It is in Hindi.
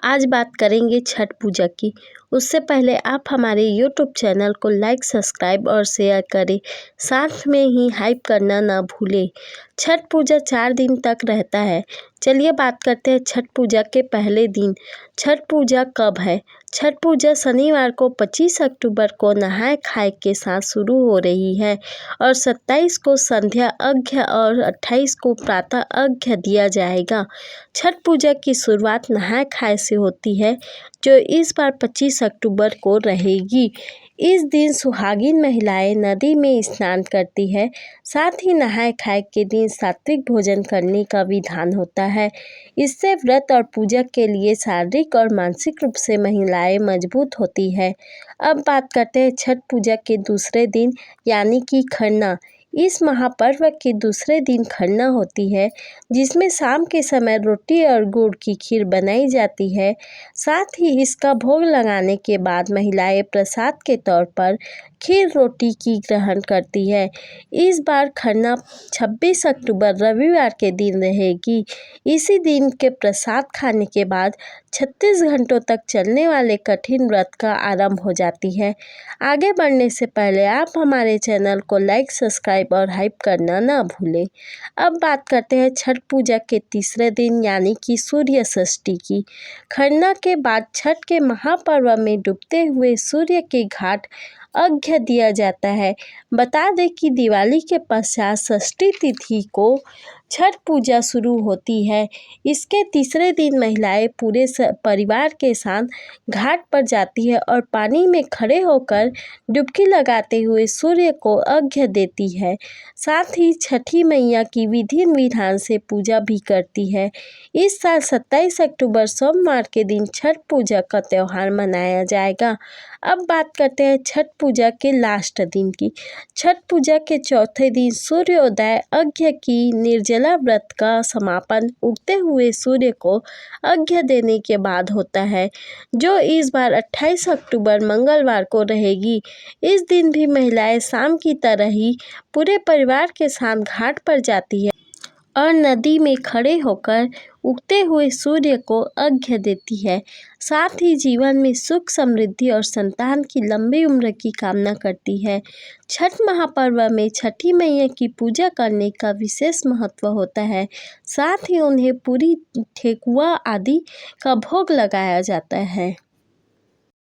आज बात करेंगे छठ पूजा की। उससे पहले आप हमारे यूट्यूब चैनल को लाइक, सब्सक्राइब और शेयर करें। साथ में ही हाइप करना ना भूलें। छठ पूजा 4 दिन तक रहता है। चलिए बात करते हैं छठ पूजा के पहले दिन। छठ पूजा कब है? छठ पूजा शनिवार को 25 अक्टूबर को नहाय खाए के साथ शुरू हो रही है और 27 को संध्या अर्घ्य और 28 को प्रातः अर्घ्य दिया जाएगा। छठ पूजा की शुरुआत नहाय खाए से होती है, जो इस बार 25 अक्टूबर को रहेगी। इस दिन सुहागिन महिलाएं नदी में स्नान करती है। साथ ही नहाय खाए के दिन सात्विक भोजन करने का विधान होता है। इससे व्रत और पूजा के लिए शारीरिक और मानसिक रूप से महिलाएं मजबूत होती है। अब बात करते हैं छठ पूजा के दूसरे दिन यानी कि खरना। इस महापर्व के दूसरे दिन खरना होती है, जिसमें शाम के समय रोटी और गुड़ की खीर बनाई जाती है। साथ ही इसका भोग लगाने के बाद महिलाएं प्रसाद के तौर पर खीर रोटी की ग्रहण करती है। इस बार खरना 26 अक्टूबर रविवार के दिन रहेगी। इसी दिन के प्रसाद खाने के बाद 36 घंटों तक चलने वाले कठिन व्रत का आरंभ हो जाती है। आगे बढ़ने से पहले आप हमारे चैनल को लाइक, सब्सक्राइब और हाइप करना ना भूलें। अब बात करते हैं छठ पूजा के तीसरे दिन यानी कि सूर्य षष्ठी की। खरना के बाद छठ के महापर्व में डूबते हुए सूर्य के घाट अर्घ्य दिया जाता है। बता दें कि दिवाली के पश्चात षष्ठी तिथि को छठ पूजा शुरू होती है। इसके तीसरे दिन महिलाएं पूरे परिवार के साथ घाट पर जाती है और पानी में खड़े होकर डुबकी लगाते हुए सूर्य को अर्घ्य देती है। साथ ही छठी मैया की विधि विधान से पूजा भी करती है। इस साल 27 अक्टूबर सोमवार के दिन छठ पूजा का त्यौहार मनाया जाएगा। अब बात करते हैं छठ पूजा के लास्ट दिन की। छठ पूजा के चौथे दिन सूर्योदय अर्घ्य की निर्जला व्रत का समापन उगते हुए सूर्य को अर्घ्य देने के बाद होता है, जो इस बार 28 अक्टूबर मंगलवार को रहेगी। इस दिन भी महिलाएं शाम की तरह ही पूरे परिवार के साथ घाट पर जाती है और नदी में खड़े होकर उगते हुए सूर्य को अर्घ्य देती है। साथ ही जीवन में सुख, समृद्धि और संतान की लंबी उम्र की कामना करती है। छठ महापर्व में छठी मैया की पूजा करने का विशेष महत्व होता है। साथ ही उन्हें पूरी ठेकुआ आदि का भोग लगाया जाता है।